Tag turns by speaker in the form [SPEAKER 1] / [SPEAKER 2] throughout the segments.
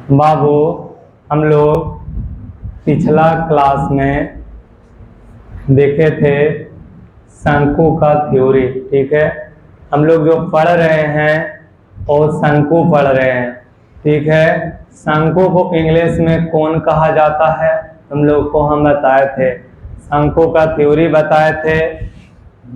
[SPEAKER 1] बाबू, हम लोग पिछला क्लास में देखे थे शंकु का थ्योरी। ठीक है, हम लोग जो पढ़ रहे हैं वो शंकु पढ़ रहे हैं। ठीक है, शंकु को इंग्लिश में कौन कहा जाता है हम लोग को हम बताए थे। शंकु का थ्योरी बताए थे,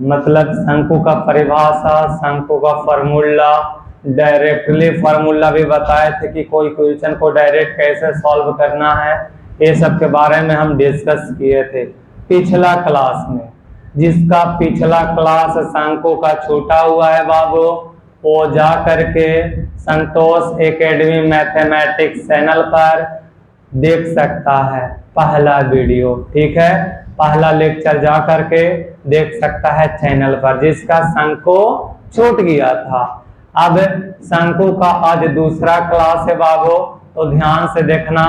[SPEAKER 1] मतलब शंकु का परिभाषा, शंकु का फार्मूला, डायरेक्टली फार्मूला भी बताए थे कि कोई क्वेश्चन को डायरेक्ट कैसे सॉल्व करना है। ये सब के बारे में हम डिस्कस किए थे पिछला क्लास में। जिसका पिछला क्लास शंकु का छूटा हुआ है बाबू, वो जा करके संतोष एकेडमी मैथमेटिक्स चैनल पर देख सकता है पहला वीडियो। ठीक है, पहला लेक्चर जा करके देख सकता है चैनल पर, जिसका शंकु छूट गया था। अब शंकु का आज दूसरा क्लास है बाबू, तो ध्यान से देखना।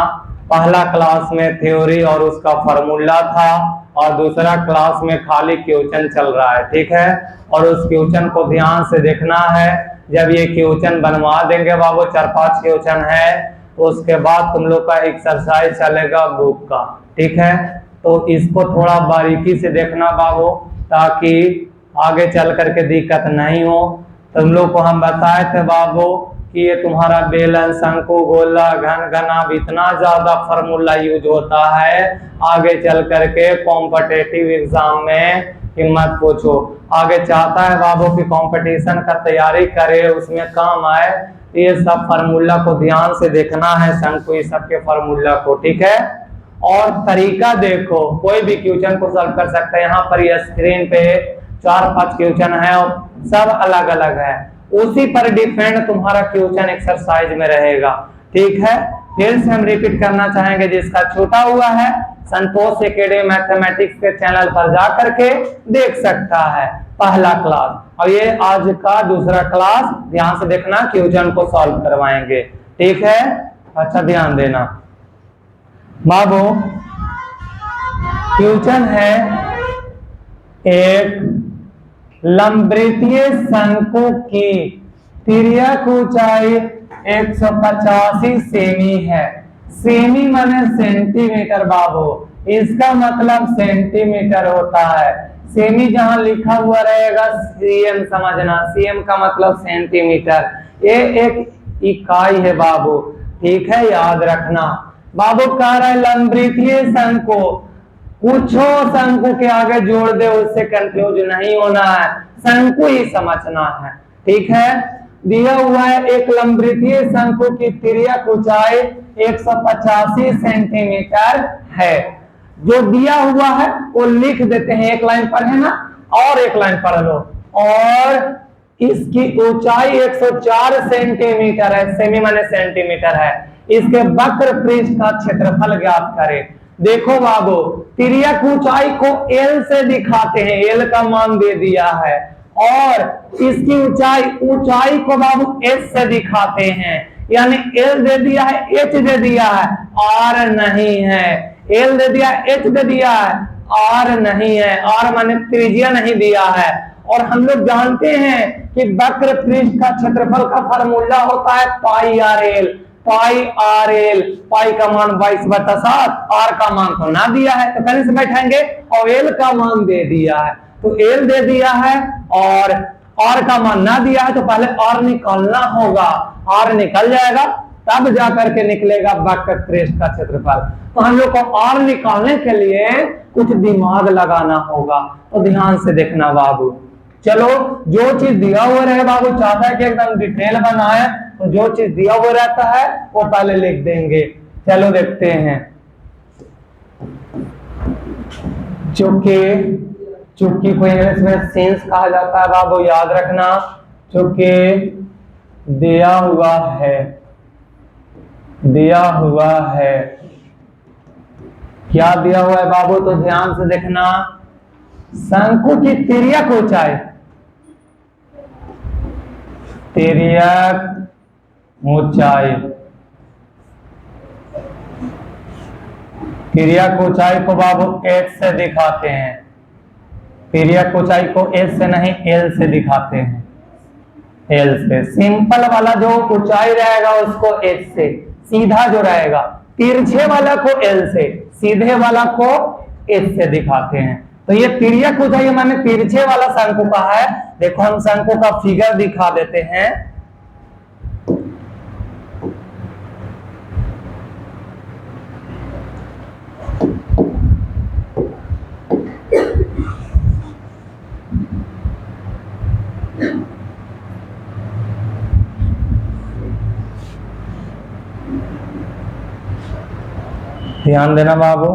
[SPEAKER 1] पहला क्लास में थ्योरी और उसका फार्मूला था, और दूसरा क्लास में खाली क्वेश्चन चल रहा है। ठीक है, और उस क्वेश्चन को ध्यान से देखना है। जब ये क्वेश्चन बनवा देंगे बाबू, 4-5 क्वेश्चन है, तो उसके बाद तुम लोग का एक्सरसाइज चलेगा बुक का। ठीक है, तो इसको थोड़ा बारीकी से देखना बाबू, ताकि आगे चल करके दिक्कत नहीं हो। तुम लोग को हम बताए थे बाबू कि ये तुम्हारा बेलन, शंकु, गोला, घन, घनाभ इतना ज्यादा फार्मूला यूज होता है, आगे चल करके कॉम्पिटिटिव एग्जाम में हिम्मत पूछो। आगे चाहता है बाबू कि कंपटीशन का तैयारी करे, उसमें काम आए। ये सब फार्मूला को ध्यान से देखना है, शंकु इस सब के फार्मूला को। ठीक है, और तरीका देखो, कोई भी क्वेश्चन को सॉल्व कर सकते हैं। यहाँ पर ये स्क्रीन पे 4-5 क्वेश्चन है और सब अलग अलग है, उसी पर डिपेंड तुम्हारा क्वेश्चन एक्सरसाइज में रहेगा। ठीक है, फिर से हम रिपीट करना चाहेंगे, जिसका छूटा हुआ है संतोष एकेडमी मैथमेटिक्स के चैनल पर जा करके देख सकता है पहला क्लास, और ये आज का दूसरा क्लास। ध्यान से देखना, क्वेश्चन को सॉल्व करवाएंगे। ठीक है, अच्छा ध्यान देना बाबू। क्वेश्चन है, एक लंबवृत्तीय शंकु की तिर्यक ऊंचाई 185 सेमी है। सेमी माने सेंटीमीटर बाबू, इसका मतलब सेंटीमीटर होता है। सेमी जहां लिखा हुआ रहेगा सीएम समझना, सीएम का मतलब सेंटीमीटर। ये एक इकाई है बाबू। ठीक है, याद रखना बाबू। कह रहा है लंबवृत्तीय शंकु, कुछ शंकु के आगे जोड़ दे, उससे कंफ्यूज नहीं होना है, शंकु ही समझना है। ठीक है, दिया हुआ है एक लंबवृत्तीय शंकु की तिर्यक ऊंचाई 185 सेंटीमीटर है। जो दिया हुआ है वो लिख देते हैं, एक लाइन पढ़े ना, और एक लाइन पढ़ लो। और इसकी ऊंचाई 104 सेंटीमीटर है, सेमी माने सेंटीमीटर है। इसके वक्र पृष्ठ का क्षेत्रफल ज्ञात करें। देखो बाबू, तिर्यक ऊंचाई को एल से दिखाते हैं, एल का मान दे दिया है, और इसकी ऊंचाई को बाबू एच से दिखाते हैं, यानी एल दे दिया है, एच दे दिया है, आर नहीं है। एल दे दिया, एच दे दिया है, आर नहीं है, आर माने त्रिज्या नहीं दिया है। और हम लोग जानते हैं कि वक्र पृष्ठ का क्षेत्रफल का फार्मूला होता है पाई आर एल। पाई आर एल, पाई का मान 22/7, आर का मान तो ना दिया है, तो पहले से बैठाएंगे, और एल का मान दे दिया है, तो एल दे दिया है, और आर का मान ना दिया है, तो पहले आर निकालना होगा। आर निकल जाएगा, तब जाकर के निकलेगा वक्र पृष्ठ का क्षेत्रफल। तो हम लोग को आर निकालने के लिए कुछ दिमाग लगाना होगा, तो ध्यान से देखना बाबू। चलो, जो चीज दिया हुआ रहे बाबू, चाहता है कि एकदम डिटेल बनाए, तो जो चीज दिया हुआ रहता है वो पहले लिख देंगे। चलो देखते हैं। चूंकि को इंग्लिश में सेंस कहा जाता है बाबू, याद रखना। चूंकि दिया हुआ है, दिया हुआ है, क्या दिया हुआ है बाबू, तो ध्यान से देखना। शंकु की तिर्यक ऊंचाई, तिर्यक ऊंचाई, तिर्यक ऊंचाई को बाबू एच से दिखाते हैं। तिर्यक ऊंचाई को एच से नहीं, एल से दिखाते हैं, एल से। सिंपल वाला जो ऊंचाई रहेगा उसको एच से, सीधा जो रहेगा, तिरछे वाला को एल से, सीधे वाला को एच से दिखाते हैं। तो ये तिर्यक ऊंचाई माने तिरछे वाला शंकु का है। देखो हम शंकु का फिगर दिखा देते हैं। ध्यान देना बाबू,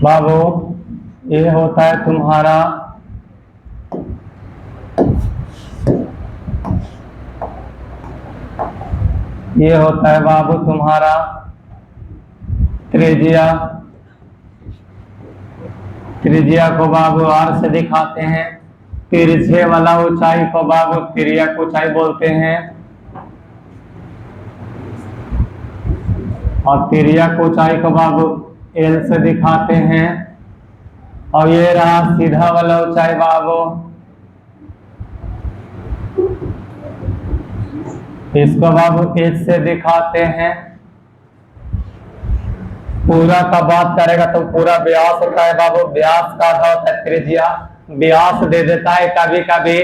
[SPEAKER 1] बाबू ये होता है तुम्हारा ये होता है बाबू तुम्हारा त्रिज्या। त्रिज्या को बाबू आर से दिखाते हैं। तिरछे वाला ऊंचाई को बाबू तिर्यक ऊंचाई बोलते हैं और तिर्यक ऊंचाई को बाबू एल से दिखाते हैं। और ये रहा सीधा वाला ऊंचाई बाबू, इसको बाबू एच से दिखाते हैं। पूरा का बात करेगा तो पूरा व्यास होता है बाबू, व्यास का आधा होता है त्रिज्या। व्यास दे देता है कभी कभी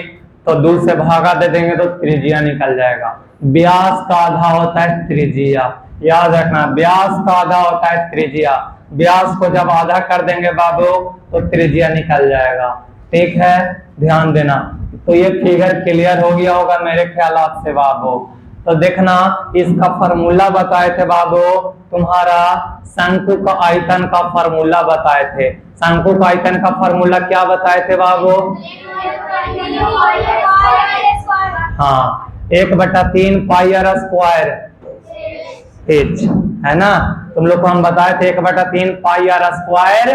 [SPEAKER 1] तो 2 से भागा दे देंगे तो त्रिज्या निकल जाएगा। व्यास का आधा होता है त्रिज्या, याद रखना, व्यास का आधा होता है त्रिज्या। व्यास को जब आधा कर देंगे बाबू तो त्रिज्या निकल जाएगा। ठीक है, ध्यान देना। तो ये फिगर क्लियर हो गया होगा मेरे ख्यालात से बाबू। तो देखना, इसका फॉर्मूला बताए थे बाबू, तुम्हारा शंकु का आयतन का फॉर्मूला बताए थे। शंकु का आयतन का फॉर्मूला क्या बताए थे बाबू? हाँ, 1/3 पाई आर स्क्वायर एच, है ना। तुम लोग को हम बताए थे 1/3 पाई आर स्क्वायर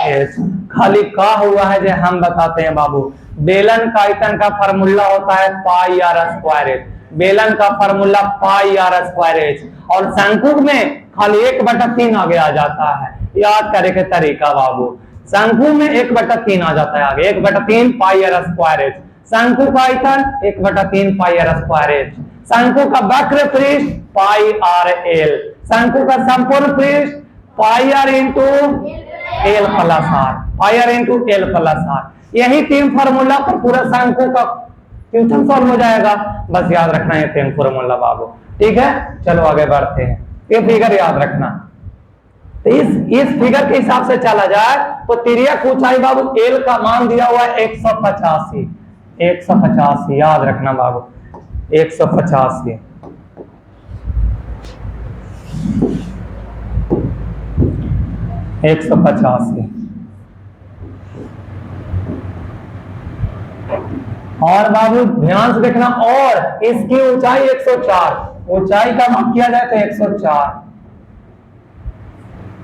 [SPEAKER 1] एच। खाली का हुआ है जो हम बताते हैं बाबू। बेलन का आयतन का फॉर्मूला होता है पाई आर स्क्वायर एच। बेलन का formula pi r square H. और शंकु में खाली 1/3 आगे आ जाता है। याद करे के तरीका बाबू, शंकु में 1/3 आ जाता है आगे, 1/3 पाई आर स्क्वायर एच। शंकु का आयतन 1/3 पाई आर स्क्वायर एच। शंकु का वक्र पृष्ठ पाई आर एल। शंकु का संपूर्ण पृष्ठ pi R into L plus R, pi R into L plus R. यही 3 फॉर्मूला पर पूरा शंकु का क्वेश्चन सॉल्व हो जाएगा। बस याद रखना है 3 फॉर्मूला बाबू। ठीक है, चलो आगे बढ़ते हैं। ये फिगर याद रखना। तो इस फिगर के हिसाब से चला जाए तो तिर्यक ऊंचाई बाबू एल का मान दिया हुआ है 185। 185 याद रखना बाबू, 185। और बाबू ध्यान से देखना, और इसकी ऊंचाई 104, ऊंचाई का माप किया जाए तो 104।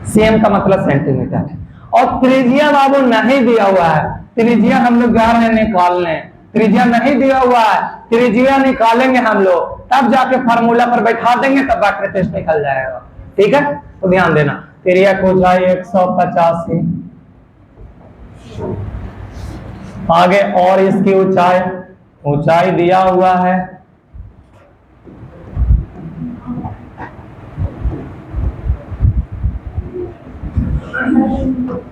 [SPEAKER 1] सेम का मतलब सेंटीमीटर है। और त्रिज्या बाबू नहीं दिया हुआ है। त्रिज्या हम लोग जा रहे हैं निकालने, त्रिज्या नहीं दिया हुआ है। त्रिज्या निकालेंगे हम लोग, तब जाके फार्मूला पर बैठा देंगे, तब वक्र टेस्ट निकल जाएगा। ठीक है, तो ध्यान देना। तिर्यक ऊंचाई 185। आगे और इसकी ऊंचाई दिया हुआ है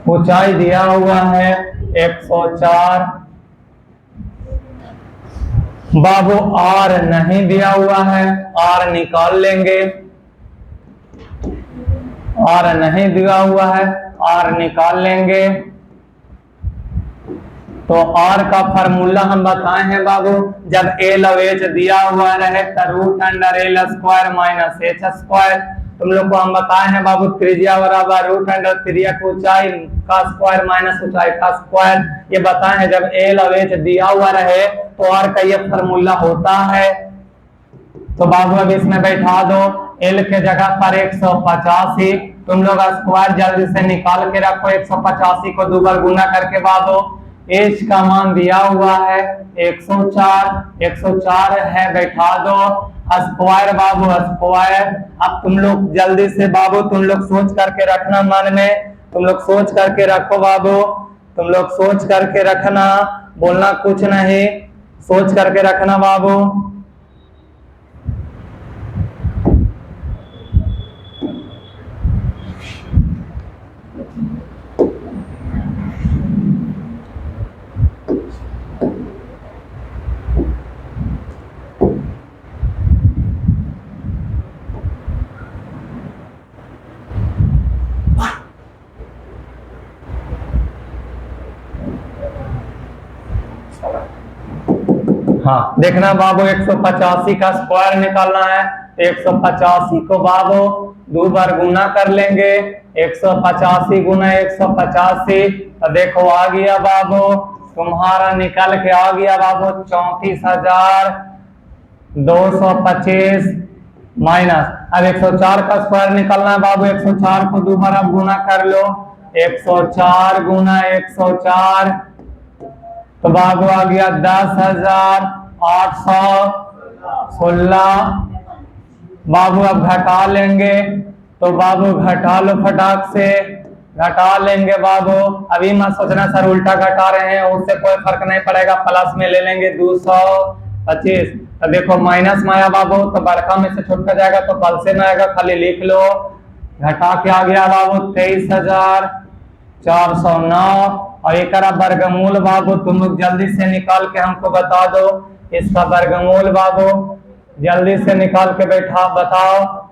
[SPEAKER 1] ऊंचाई दिया हुआ है 104 बाबू। आर नहीं दिया हुआ है, आर निकाल लेंगे। आर नहीं दिया हुआ है, आर निकाल लेंगे। तो आर का फार्मूला हम बताए हैं बाबू, जब एल और एच दिया हुआ रहे तो √L² माइनस h²। तुम लोग को हम बताए हैं बाबू, त्रिज्या बराबर √, तिर्यक ऊंचाई का स्क्वायर माइनस ऊंचाई का स्क्वायर। ये बताए हैं जब एल और एच दिया हुआ रहे तो आर का ये फार्मूला होता है। तो बाबू अब इसमें बैठा दो, एल के जगह पर 185। तुम लोग स्क्वायर जल्दी से निकाल के रखो, 185 को 2 बार गुना करके बाबू एच का मान दिया हुआ है 104 है, बैठा दो। स्क्वायर बाबू स्क्वायर। अब तुम लोग जल्दी से बाबू तुम लोग सोच करके रखना मन में, तुम लोग सोच करके रखो बाबू, तुम लोग सोच करके रखना, बोलना कुछ नहीं, सोच करके रखना बाबू। हाँ देखना बाबू 185 का स्क्वायर निकालना है। 185 को बाबू दो बार गुना कर लेंगे। 185 गुना 185 तो देखो आ गया बाबू तुम्हारा निकल के आ गया बाबू 34,225 माइनस। अब 104 का स्क्वायर निकालना है बाबू। 104 को दो बार आप गुना कर लो। 104 गुना 104 तो बाबू आ गया 10,816। बाबू अब घटा लेंगे तो बाबू घटा लो फटाक से, घटा लेंगे बाबू। अभी मत सोचना सर उल्टा घटा रहे हैं, उससे कोई फर्क नहीं पड़ेगा, प्लस में ले लेंगे 225। तो देखो माइनस में आया बाबू तो बड़का में से छोटा जाएगा तो पल से में आएगा, खाली लिख लो। घटा के आ गया बाबू 23,409 और एक वर्गमूल बाबू तुम लोग जल्दी से निकाल के हमको बता दो। इसका वर्गमूल बाबू जल्दी से निकाल के बैठा बताओ।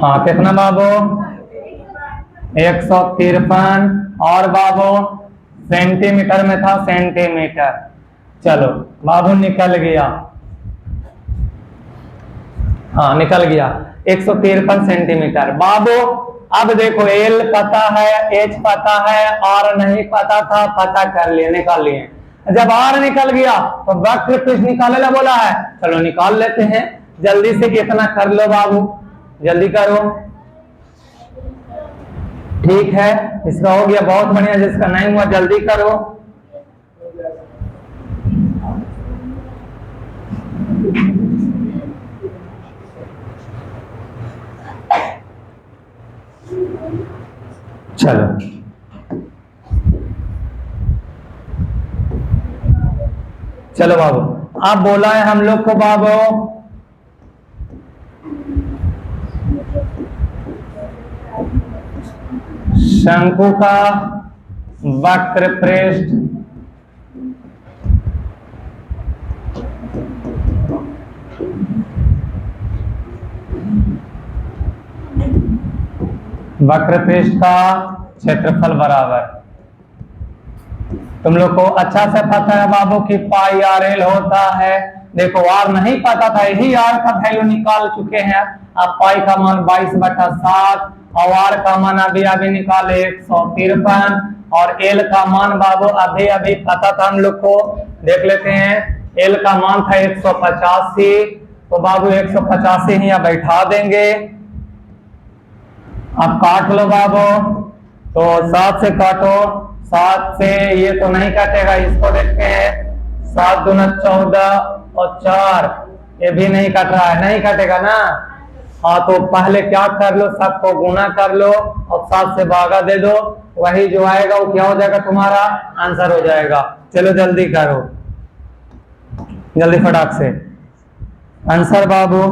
[SPEAKER 1] हाँ कितना बाबू 153 और बाबू सेंटीमीटर में था, सेंटीमीटर। चलो बाबू निकल गया, हाँ निकल गया 153 सेंटीमीटर। बाबू अब देखो एल पता है, एच पता है, आर नहीं पता था, पता कर लिए, निकाल लिए। जब आर निकल गया तो वक्र पृष्ठ निकाले ला बोला है, चलो निकाल लेते हैं जल्दी से। कितना कर लो बाबू, जल्दी करो। ठीक है इसका हो गया, बहुत बढ़िया। जिसका नहीं हुआ जल्दी करो। चलो चलो बाबू आप बोला है हम लोग को बाबू शंकु का वक्र पृष्ठ वक्र पृष्ठ का क्षेत्रफल बराबर। तुम लोग को अच्छा से पता है बाबू कि पाई आर एल होता है। देखो आर नहीं पता था, यही आर का वैल्यू निकाल चुके हैं। अब पाई का मान 22/7 और आर का मान अभी अभी निकाले 153 और एल का मान बाबू अभी अभी पता था हम लोग को। देख लेते हैं एल का मान था 185 तो बाबू 185 ही यहाँ बैठा देंगे। अब काट लो बाबू, तो 7 से काटो, 7 से ये तो नहीं काटेगा, इसको देखते हैं 7 दूना 14 और 4 ये भी नहीं कट रहा है, नहीं कटेगा ना। हाँ तो पहले क्या कर लो, सबको गुना कर लो और 7 से भागा दे दो, वही जो आएगा वो क्या हो जाएगा तुम्हारा आंसर हो जाएगा। चलो जल्दी करो, जल्दी फटाक से आंसर बाबू।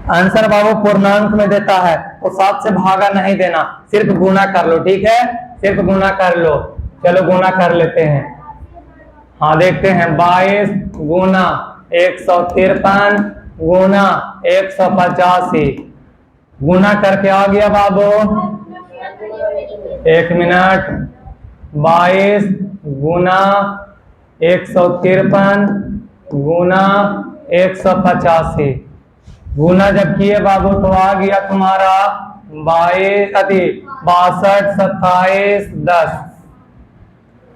[SPEAKER 1] आंसर बाबू पूर्णांक में देता है तो 7 से भागा नहीं देना, सिर्फ गुना कर लो। ठीक है सिर्फ गुना कर लो। चलो गुना कर लेते हैं। हाँ देखते हैं 22 गुना 153 गुना 185 गुना करके आ गया बाबू। एक मिनट 22 गुना 153 गुना 185 गुना जब किए बाबू तो आ गया तुम्हारा 62 27 10।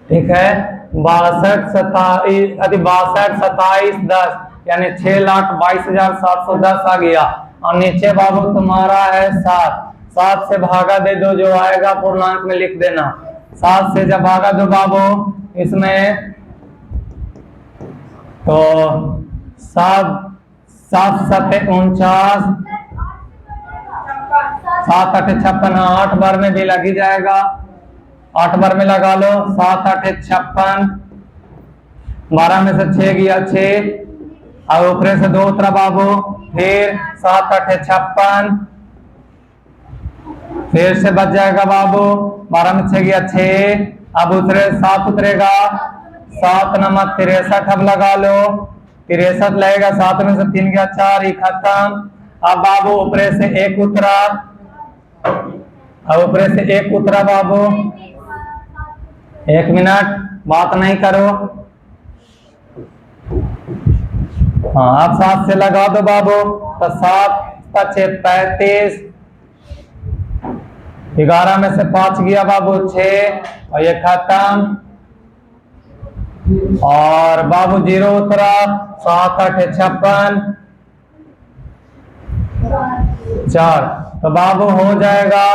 [SPEAKER 1] ठीक है 62 27 10 यानी 6,22,710 आ गया। और नीचे बाबू तुम्हारा है 7 से भागा दे दो, जो आएगा पूर्णांक में लिख देना। 7 से जब भागा दो बाबू इसमें तो 7 7 7 49 7 8 56 8 बार में भी लग ही जाएगा, 8 बार में लगा लो। 7 8 56 12 में से 6 गया 6 और ऊपर से 2 उतरा बाबू। फिर 7 8 56 फिर से बच जाएगा बाबू, 12 में 6 गया 6। अब उतरे 7 उतरेगा, 7 नमक 63 अब लगा लो, 63 लगेगा। 7 में से 3 गया 4 ही खत्म। अब बाबू ऊपर से 1 उतरा, अब ऊपर से एक उतरा बाबू, 1 मिनट बात नहीं करो। हाँ आप 7 से लगा दो बाबू, तो 7 × 6 35, 11 में से 5 गया बाबू 6, और ये खत्म। और बाबू 0 उतरा, 7 × 8 56, 4, तो बाबू हो जाएगा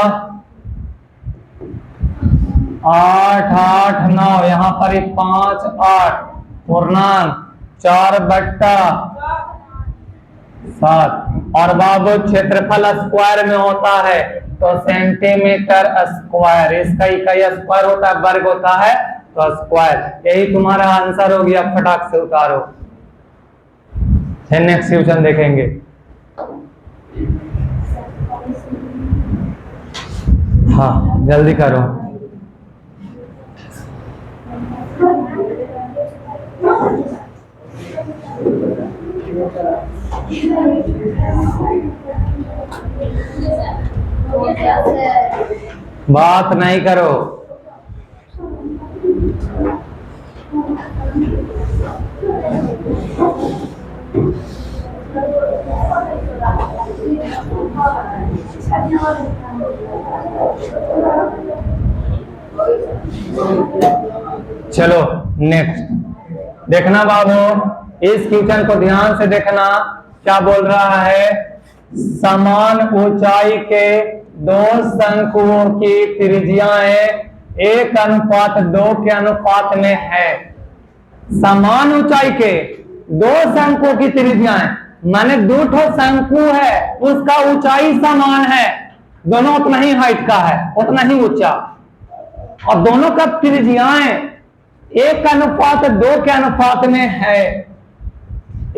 [SPEAKER 1] 8 8 9, यहाँ पर ही 5 8 पूर्णांक 4/7। और बाबू क्षेत्रफल स्क्वायर में होता है तो सेंटीमीटर स्क्वायर, इसका इकाई स्क्वायर होता है, वर्ग होता है तो स्क्वायर। यही तुम्हारा आंसर हो गया, फटाक से उतारो। नेक्स्ट क्वेश्चन देखेंगे। हाँ जल्दी करो। बात नहीं करो। चलो नेक्स्ट देखना बाबू, इस क्वेश्चन को ध्यान से देखना। क्या बोल रहा है? समान ऊंचाई के दो शंकुओं की त्रिज्याएं 1:2 के अनुपात में है। समान ऊंचाई के दो शंकुओं की त्रिज्याएं, माने 2 ठो शंकु है, उसका ऊंचाई समान है, दोनों उतना ही हाइट का है, उतना ही ऊंचा, और दोनों का त्रिज्याएं 1:2 के अनुपात में है।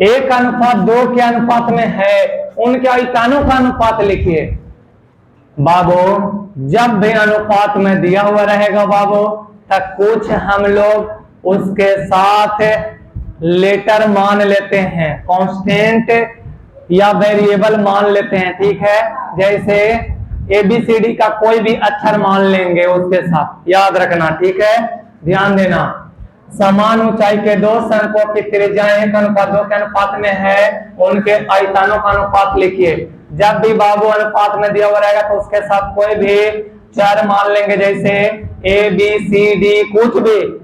[SPEAKER 1] 1:2 के अनुपात में है। उनके आयतनों का अनुपात लिखिए बाबू। जब भी अनुपात में दिया हुआ रहेगा बाबू, तब कुछ हम लोग उसके साथ लेटर मान लेते हैं, कांस्टेंट या वेरिएबल मान लेते हैं, ठीक है। जैसे ABCD का कोई भी अक्षर मान लेंगे उसके साथ, याद रखना, ठीक है, ध्यान देना। समान ऊंचाई के दो शंकुओं की त्रिज्याएं 1:2 के अनुपात में है, उनके आयतनों का अनुपात लिखिए। जब भी बाबू अनुपात में दिया हुआ रहेगा तो उसके साथ कोई भी चर मान लेंगे, जैसे ABCD,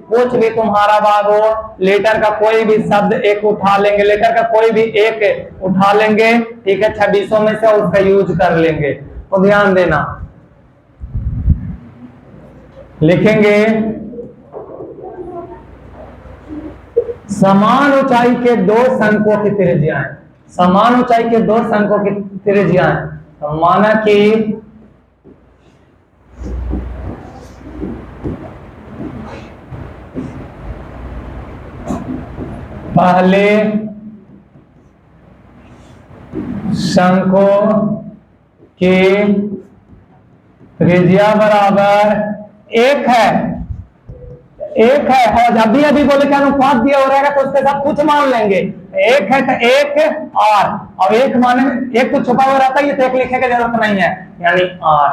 [SPEAKER 1] कुछ भी तुम्हारा बाबू लेटर का कोई भी शब्द एक उठा लेंगे, लेटर का कोई भी एक उठा लेंगे, ठीक है, 2600 में से उसका यूज कर लेंगे। तो ध्यान देना, लिखेंगे समान ऊंचाई के दो शंकुओं की त्रिज्याएं, समान ऊंचाई के दो शंकुओं की त्रिज्याएं, तो माना कि पहले शंकु की त्रिज्या बराबर 1 है, और जब भी अभी बोले कि अनुपात दिया हो रहेगा तो उसके साथ कुछ मान लेंगे। 1 है तो 1 R, और 1 माने में 1 तो छुपा हुआ रहता है, ये तो 1 लिखने की जरूरत नहीं है, यानी R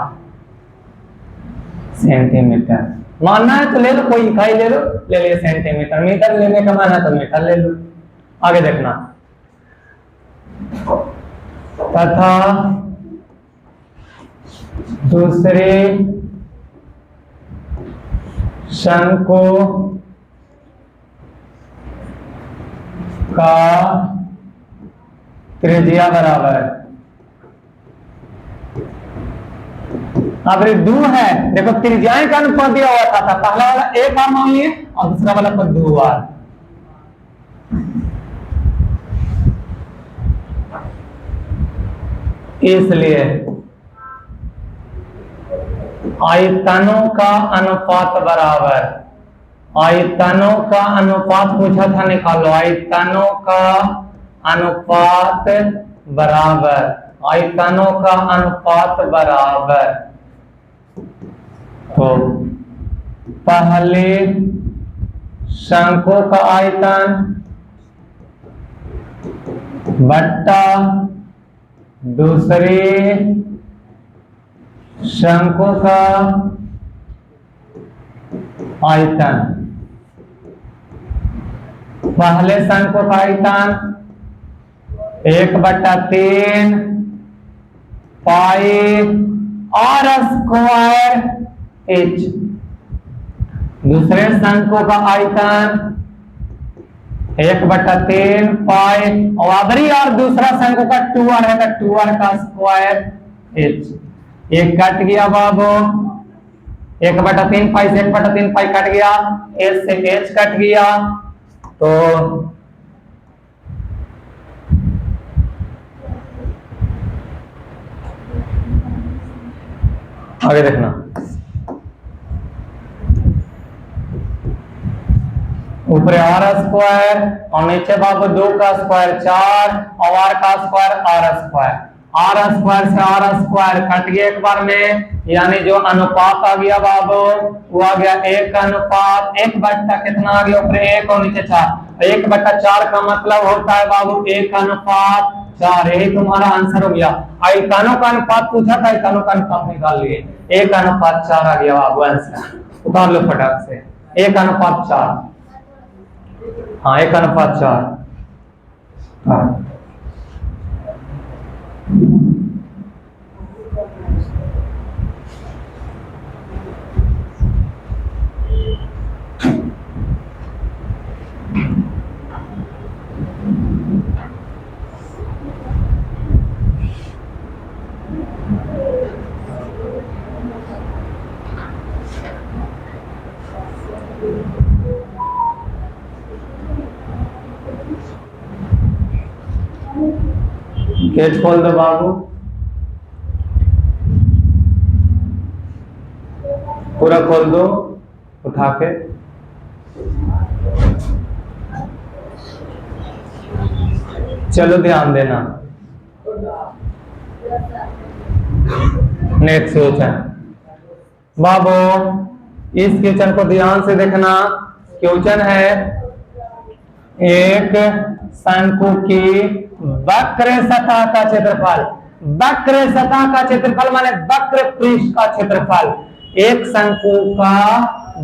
[SPEAKER 1] सेंटीमीटर। मानना है तो ले लो, कोई इकाई ले लो, ले लिया सेंटीमीटर। मीटर लेने का माना है तो मीटर ले लो। आगे देखना, तथा दूसरे शंकु का त्रिज्या बराबर, अब 2 है, देखो त्रिज्याएं का अनुपात दिया हुआ था, पहला वाला 1 R मान लिए और दूसरा वाला पर 2 R। इसलिए आयतनों का अनुपात बराबर, आयतनों का अनुपात पूछा था, निकालो। आयतनों का अनुपात बराबर, आयतनों का अनुपात बराबर, तो पहले शंकु का आयतन बट्टा दूसरे शंकु का आयतन, पहले शंकु का आयतन 1/3 पाई आर स्क्वायर एच। दूसरे शंकु का आयतन 1/3 पाई बराबरी और दूसरा शंकु का 2r है तो 2r का स्क्वायर एच। एक कट गया बाबू, 1/3 पाई से 1/3 पाई कट गया, एच से एच कट गया, तो आगे देखना, ऊपर आर स्क्वायर और नीचे बाबू 2 का स्क्वायर 4 और आर का square r square. R square से आर स्क्वायर कट गया एक बार में, यानी जो अनुपात आ गया बाबू वो आ गया 1:1 कितना आ गया, ऊपर 1 और नीचे 4। 1/4 का मतलब होता है बाबू 1:4, यही तुम्हारा आंसर हो गया। आयतनों का अनुपात पूछा था, आयतनों का अनुपात निकाल लिए, 1:4 आ गया बाबू आंसर। उतार लो फटाक से, 1:4। हाँ 1:4। हाँ गेट खोल दो बाबू, पूरा खोल दो उठा के। चलो ध्यान देना, नेक्स्ट क्वेश्चन बाबू, इस क्वेश्चन को ध्यान से देखना। क्वेश्चन है एक शंकु की वक्र सतह का क्षेत्रफल, वक्र सतह का क्षेत्रफल माने वक्र पृष्ठ का क्षेत्रफल। एक शंकु का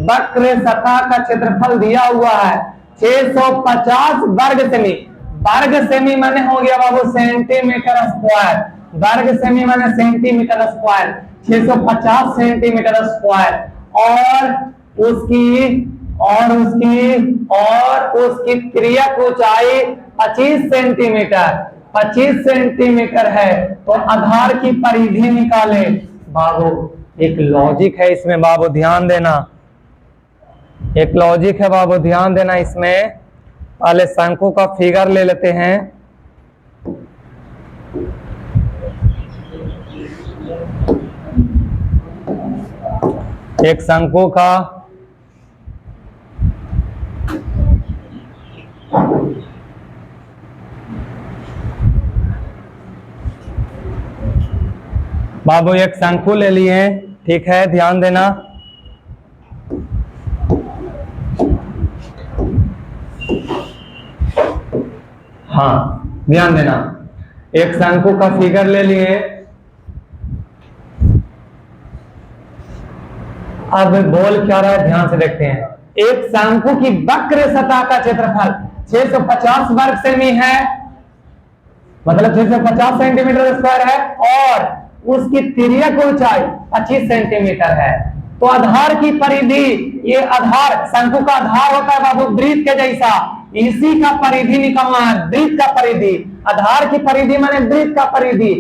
[SPEAKER 1] वक्र सतह का क्षेत्रफल दिया हुआ है 650 वर्ग सेमी। वर्ग सेमी माने हो गया बाबू सेंटीमीटर स्क्वायर, वर्ग सेमी माने सेंटीमीटर स्क्वायर, 650 सेंटीमीटर स्क्वायर। और उसकी तिर्यक ऊंचाई 25 सेंटीमीटर है, तो आधार की परिधि निकाले। बाबू एक लॉजिक है इसमें, बाबू ध्यान देना, एक लॉजिक है बाबू ध्यान देना। इसमें पहले शंकु का फिगर ले लेते हैं। एक शंकु का बाबू एक शंकु ले लिए, ठीक है ध्यान देना। हाँ ध्यान देना, एक शंकु का फिगर ले लिए। अब बोल क्या रहा है ध्यान से देखते हैं। एक शंकु की वक्र सतह का क्षेत्रफल 650 वर्ग सेमी है, मतलब 650 सेंटीमीटर स्क्वायर है, और उसकी तिर्यक ऊंचाई 25 सेंटीमीटर है। तो आधार की परिधि, ये आधार शंकु का आधार होता है बाबू वृत्त के जैसा, इसी का परिधि निकालना है, वृत्त का परिधि। आधार की परिधि माने वृत्त का परिधि,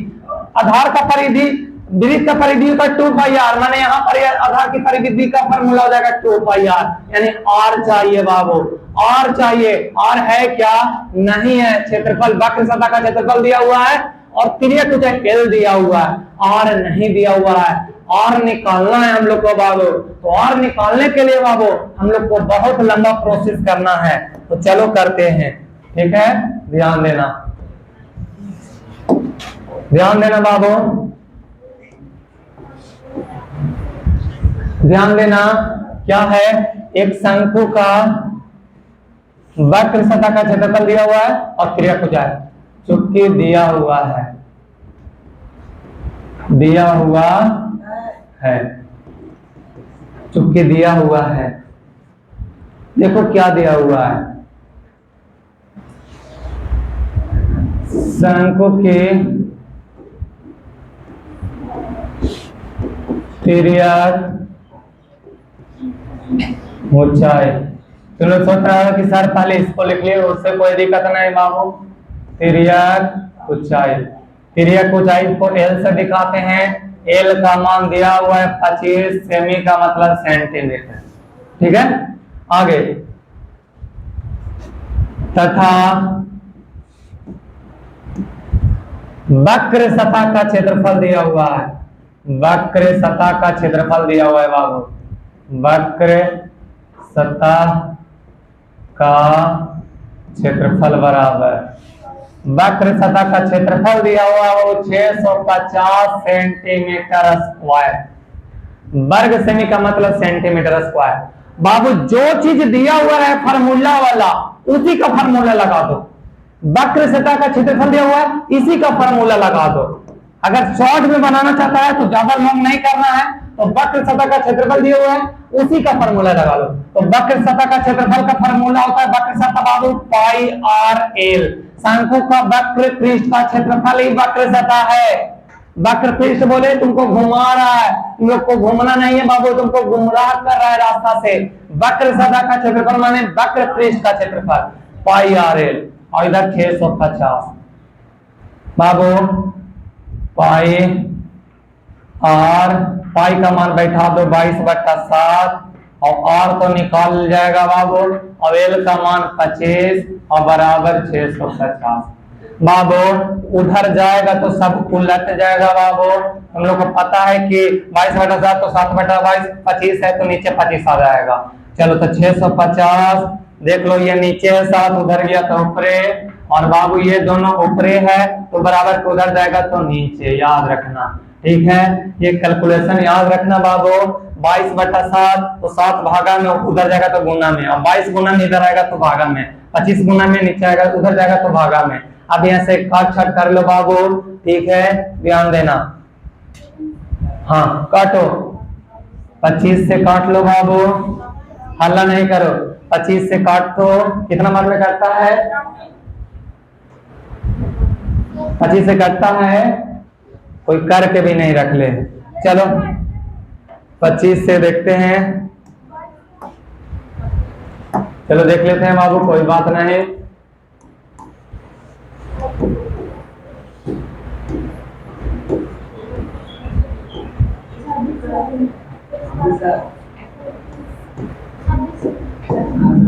[SPEAKER 1] आधार का परिधि वृत्त का परिधि का 2πr, माने यहाँ पर आधार की परिधि b का फॉर्मूला हो जाएगा 2πr, यानी r चाहिए बाबू, r चाहिए। r है क्या? नहीं है। क्षेत्रफल वक्र सतह का क्षेत्रफल दिया हुआ है और तिर्यक ऊंचाई l दिया हुआ है, r नहीं दिया हुआ है। r निकालना है हम लोग को बाबू, तो r निकालने के लिए बाबू हम लोग को बहुत लंबा प्रोसेस करना है, तो चलो करते हैं, ठीक है। ध्यान देना, ध्यान देना बाबू, ध्यान देना। क्या है? एक शंकु का वक्र सतह का क्षेत्रफल दिया हुआ है और तिर्यक ऊंचाई, चूंकि दिया हुआ है, दिया हुआ है, चुपके दिया हुआ है। देखो क्या दिया हुआ है, शंकु की तिर्यक ऊंचाई। तुम लोग सोच रहे हो कि सर पहले इसको लिख लिए, उससे कोई दिक्कत नहीं बाबू। तिर्यक ऊंचाई, तिर्यक ऊंचाई को एल से दिखाते हैं। एल का मान दिया हुआ है 25 सेमी का मतलब सेंटीमीटर। ठीक है, आगे तथा वक्र सतह का क्षेत्रफल दिया हुआ है। वक्र सतह का क्षेत्रफल दिया हुआ है बाबू। वक्र सतह का क्षेत्रफल बराबर, वक्र सतह का क्षेत्रफल दिया हुआ है वो 650 सेंटीमीटर स्क्वायर। वर्ग सेमी का मतलब सेंटीमीटर स्क्वायर। बाबू जो चीज दिया हुआ है फार्मूला वाला, उसी का फार्मूला लगा दो। वक्र सतह का क्षेत्रफल दिया हुआ है, इसी का फार्मूला लगा दो। अगर शॉर्ट में बनाना चाहता है तो ज्यादा लॉन्ग नहीं करना है, तो वक्र सतह का क्षेत्रफल दिया हुआ है, उसी का फार्मूला लगा लो। तो वक्र सतह का क्षेत्रफल का फार्मूला होता है वक्र सतह बाबू पाई आर एल। शंकु का वक्र पृष्ठ का क्षेत्रफल ही वक्र सतह है। वक्र पृष्ठ बोले तुमको घुमा रहा है, तुम लोग को घूमना नहीं है बाबू, तुमको गुमराह कर रहा है रास्ता से। वक्र सतह का क्षेत्रफल माने वक्र पृष्ठ का क्षेत्रफल पाई आर एल, और इधर 650 बाबू पाई आर, पाई का मान बैठा दो 22/7 और आर तो निकाल जाएगा बाबू, और एल का मान 25 और बराबर 650। बाबू उधर जाएगा तो सब उलट जाएगा बाबू। हम लोग को पता है कि 22/7 तो 7/22 25 है, तो नीचे 25 आ जाएगा। चलो तो 650 देख लो, ये नीचे है 7, उधर गया तो ऊपरे, और बाबू ये दोनों ऊपरे है तो बराबर को उधर जाएगा तो नीचे, याद रखना। ठीक है, ये कैलकुलेशन याद रखना बाबू। 22/7 तो 7 भागा में उधर जाएगा तो गुना में, और 22 गुना में इधर आएगा तो भागा में, 25 गुना में नीचे आएगा उधर जाएगा तो भागा में। अब यहाँ से काट छट कर लो बाबू। ठीक है, ध्यान देना। हाँ काटो, 25 से काट लो बाबू, हल्ला नहीं करो। 25 से काट तो कितना मार में काटता है, 25 से काटता है, कोई करके भी नहीं रख ले। चलो 25 से देखते हैं, चलो देख लेते हैं बाबू, कोई बात नहीं।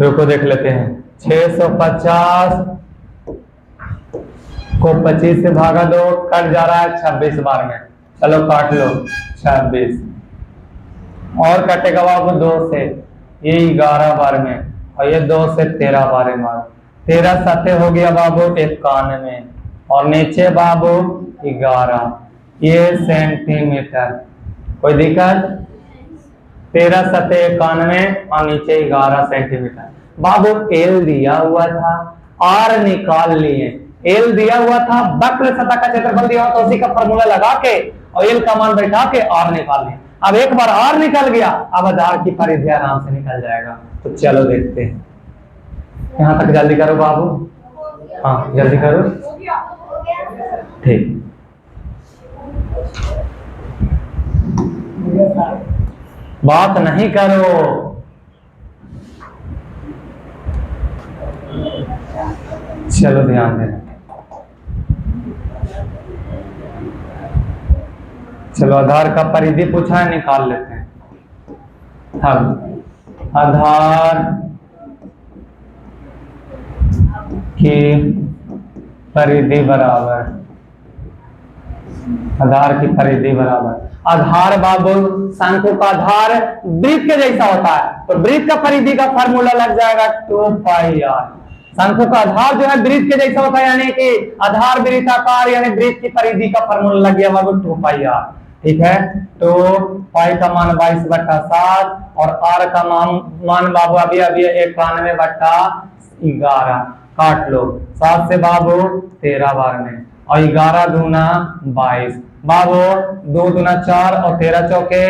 [SPEAKER 1] रुको देख लेते हैं। 650 को 25 से भागा दो, कट जा रहा है 26 बार में। चलो काट लो 26, और कटेगा बाबू 2 से, ये 11 बार में, और ये 2 से 13 बार में। 13 सत्ते हो गया बाबू 91, और नीचे बाबू 11, ये सेंटीमीटर। कोई दिक्कत? 13 सत्ते 91 और नीचे 11 सेंटीमीटर। बाबू एल दिया हुआ था, आर निकाल लिए। एल दिया हुआ था, वक्र सतह का क्षेत्रफल दिया हुआ, तो उसी का फॉर्मूला लगा के और एल का मान बैठा के आर निकाल लिए। अब एक बार आर निकल गया, अब आधार की परिधि आराम से निकल जाएगा। तो चलो देखते हैं, यहां तक जल्दी करो बाबू। हाँ जल्दी करो, ठीक। बात नहीं करो, चलो ध्यान देना। चलो आधार का परिधि पूछा है, निकाल लेते हैं। हम आधार की परिधि बराबर, आधार की परिधि बराबर, आधार बाबू शंकु का आधार वृत्त के जैसा होता है, तो वृत्त का परिधि का फार्मूला लग जाएगा 2πr। शंकु का आधार जो है वृत्त के जैसा होता है, यानी कि आधार वृत्ताकार, यानी वृत्त की परिधि का फार्मूला लग गया बाबू 2πr। ठीक है, तो पाई का मान 22/7 और आर का मान बाबू अभी 91/11। काट लो 7 से बाबू 13 बार में, और 11 दूना 22। बाबू 2 दूना 4 और 13 चौके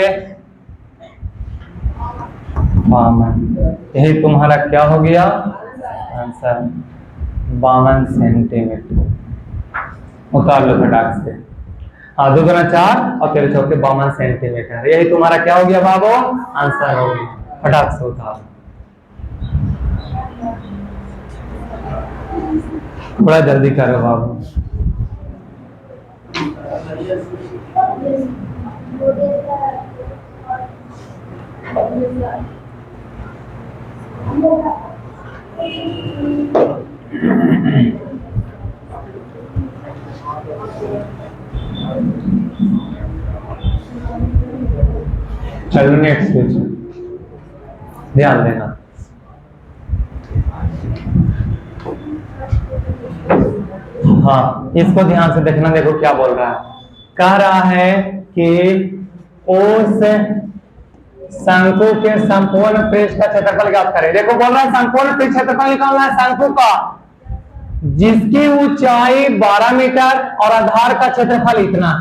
[SPEAKER 1] 52। यही तुम्हारा क्या हो गया आंसर, 52 सेंटीमीटर। उतार लो फटाक से। हाँ, 2 दूना 4 और 13 चौके 52 सेंटीमीटर। यही तुम्हारा क्या हो गया बाबू, आंसर हो गया। फटाक से उतार, थोड़ा जल्दी करो बाबू। चलो नेक्स्ट क्वेश्चन, ध्यान देना। हाँ, इसको ध्यान से देखना। देखो क्या बोल रहा है, कह रहा है कि उस शंकु के संपूर्ण पृष्ठ का क्षेत्रफल ज्ञात करें। देखो बोल रहा है संपूर्ण पृष्ठ क्षेत्रफल निकालना है शंकु का, जिसकी ऊंचाई 12 मीटर और आधार का क्षेत्रफल इतना है।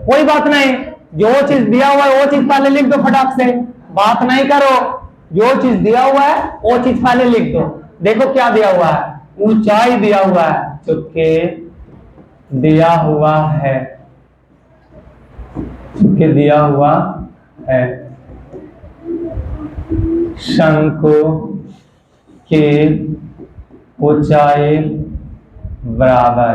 [SPEAKER 1] कोई बात नहीं, जो चीज दिया हुआ है वो चीज पहले लिख दो फटाक से, बात नहीं करो। जो चीज दिया हुआ है वो चीज पहले लिख दो। देखो क्या दिया हुआ है, ऊंचाई दिया हुआ है, चुपके दिया हुआ है, चुपके दिया हुआ है शंकु की ऊंचाई बराबर,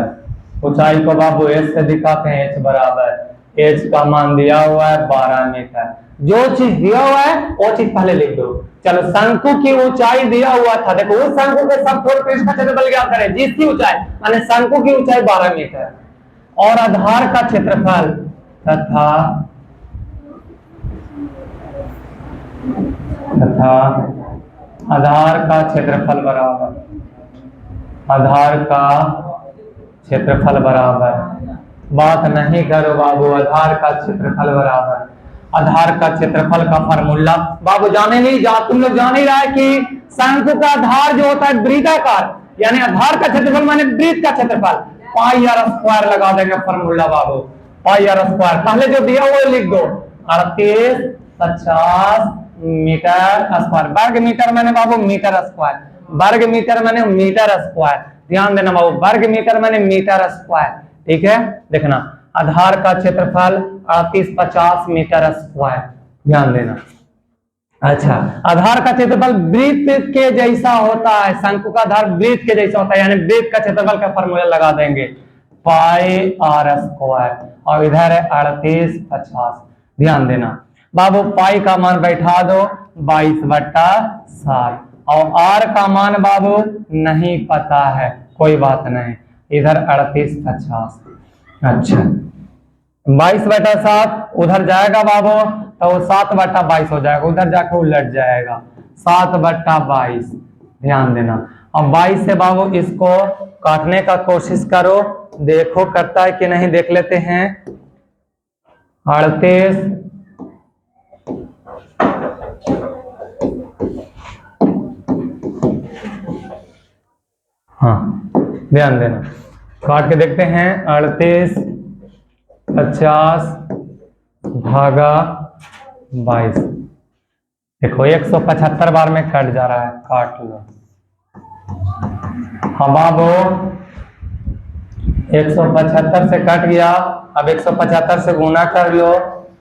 [SPEAKER 1] ऊंचाई को बाबू एच से दिखाते हैं, एच बराबर, एच का मान दिया हुआ है 12 मीटर। जो चीज दिया हुआ है वो चीज पहले लिख दो। चलो, शंकु की ऊंचाई दिया हुआ था, देखो उस शंकु के संपूर्ण पृष्ठ का क्षेत्रफल ज्ञात करें, जिसकी ऊंचाई माने शंकु की ऊंचाई 12 मीटर और आधार का क्षेत्रफल तथा आधार का क्षेत्रफल बराबर, आधार का क्षेत्रफल बराबर। बात नहीं करो बाबू, आधार का क्षेत्रफल बराबर, आधार का क्षेत्रफल का फार्मूला बाबू जाने नहीं जा, तुम लोग जान ही रहा है कि शंकु का आधार जो होता है वृत्ताकार, यानी आधार का क्षेत्रफल माने वृत्त का क्षेत्रफल, पाई आर स्क्वायर लगा देंगे फार्मूला बाबू, पाई आर स्क्वायर। पहले जो दिया वो लिख दो, 3850 मीटर स्क्वायर। वर्ग मीटर मैंने बाबू मीटर स्क्वायर, वर्ग मीटर मैंने मीटर स्क्वायर। ध्यान देना बाबू, वर्ग मीटर मैंने मीटर स्क्वायर। ठीक है, देखना आधार का क्षेत्रफल 3850 मीटर स्क्वायर, ध्यान देना। अच्छा, आधार का क्षेत्रफल वृत्त के जैसा होता है, शंकु का आधार वृत्त के जैसा होता है, यानी वृत्त का क्षेत्रफल का फार्मूला लगा देंगे, पाई आर स्क्वायर, और इधर है 3850। ध्यान देना बाबू, पाई का मान बैठा दो 22/7 और आर का मान बाबू नहीं पता है, कोई बात नहीं, इधर 3850। अच्छा, 22/7 उधर जाएगा बाबू तो 7/22 हो जाएगा, उधर जाकर उलट जाएगा 7/22। ध्यान देना, अब 22 से बाबू इसको काटने का कोशिश करो, देखो करता है कि नहीं, देख लेते हैं। 38 हाँ, ध्यान देना, काट के देखते हैं। 3850 भागा 22, देखो 175 बार में कट जा रहा है, काट लो। हाँ बाबू, 175 से कट गया, अब 175 से गुना कर लो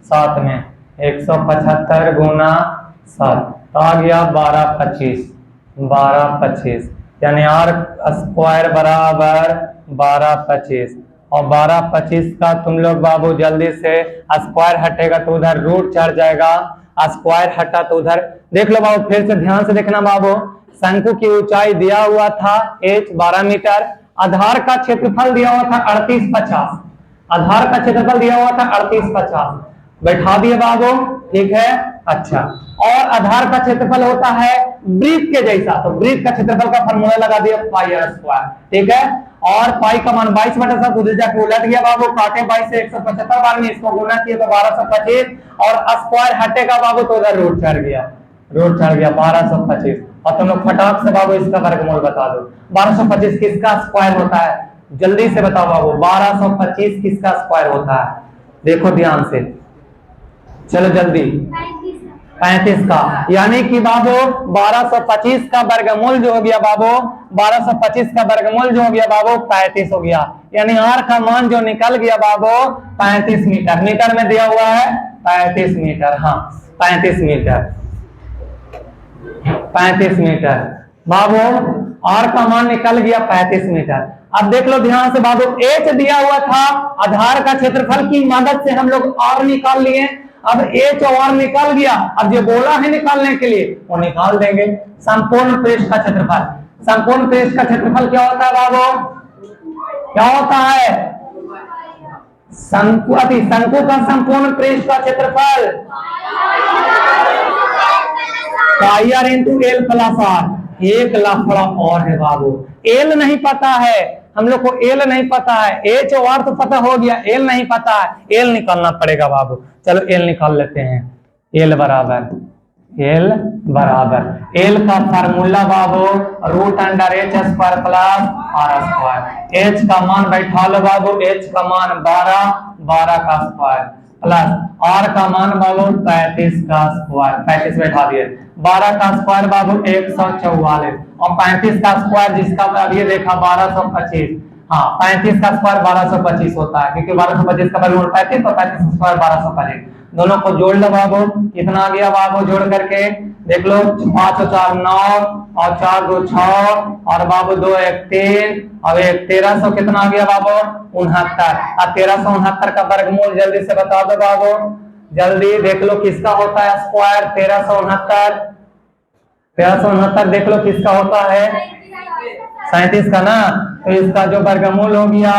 [SPEAKER 1] 7 में, 175 गुना 7 तो आ गया 1225, 1225, यानी आर स्क्वायर बराबर 1225। और 1225 का तुम लोग बाबू जल्दी से, स्क्वायर हटेगा तो उधर रूट चढ़ जाएगा, स्क्वायर हटा तो उधर देख लो बाबू, फिर से ध्यान से देखना बाबू। शंकु की ऊंचाई दिया हुआ था h 12 मीटर, आधार का क्षेत्रफल दिया हुआ था 3850, आधार का क्षेत्रफल दिया हुआ था 3850, बैठा दिए बाबू, ठीक है। अच्छा, और आधार का क्षेत्रफल होता है वृत्त के जैसा, तो वृत्त का क्षेत्रफल का फार्मूला लगा दिया पाई आर स्क्वायर, ठीक है। और पाई का मान 22/7 उधर जाके उलट गया बाबू, काटे 22 से 175 बार में, इसको गुना किए तो 1225, और स्क्वायर हटेगा बाबू तो उधर रूट चढ़ गया, रूट चढ़ गया 1225। और तुम लोग फटाक से बाबू इसका वर्गमूल बता दो, 1225 किसका स्क्वायर होता है, जल्दी से बताओ बाबू, 1225 किसका स्क्वायर होता है? देखो ध्यान से, चलो जल्दी। 35 का, यानी कि बाबू 1225 का वर्गमूल जो हो गया बाबू, 1225 का वर्गमूल जो हो गया बाबू 35 हो गया। यानी आर का मान जो निकल गया बाबू 35 मीटर। मीटर में दिया हुआ है 35 मीटर। हाँ 35 मीटर, 35 मीटर बाबू, आर का मान निकल गया 35 मीटर। अब देख लो ध्यान से बाबू, एच दिया हुआ था, आधार का क्षेत्रफल की मदद से हम लोग आर निकाल लिए। अब एच और आर निकल गया, अब जो बोला है निकालने के लिए वो निकाल देंगे। संपूर्ण पृष्ठ का क्षेत्रफल, संपूर्ण पृष्ठ का क्षेत्रफल क्या होता है बाबू? क्या होता है? शंकु का संपूर्ण पृष्ठ का क्षेत्रफल pi R into L plus R. एक लफड़ा और है बाबू, एल नहीं पता है हम लोग को, एल नहीं पता है। एच और आर तो पता हो गया, एल नहीं पता है, एल निकालना पड़ेगा बाबू। चलो एल निकाल लेते हैं। एल बराबर एल का फार्मूला बाबू root under H square plus r square. H का मान बैठा लो बाबू, एच का मान 12 का स्क्वायर प्लस आर का मान बाबू 35 का स्क्वायर। 35 बैठा दिए, 12 का स्क्वायर बाबू 144 और 35 का स्क्वायर जिसका अब ये देखा 1225। हाँ 35 का स्क्वायर 1225 होता है, क्योंकि 1225 का वर्गमूल 35 और 35 का स्क्वायर 1225। दोनों को जोड़ लो बाबू, कितना आ गया बाबू? जोड़ करके देख लो, 5 और 4 9 और 4 2 6 और बाबू 2 1 3 और 1 1300 कितना आ गया बाबू? 69। अब 1369 का वर्गमूल जल्दी से बता दो बाबू, जल्दी देख लो किसका होता है स्क्वायर? 1369 देख लो किसका होता है? 37 का ना। तो इसका जो वर्गमूल हो गया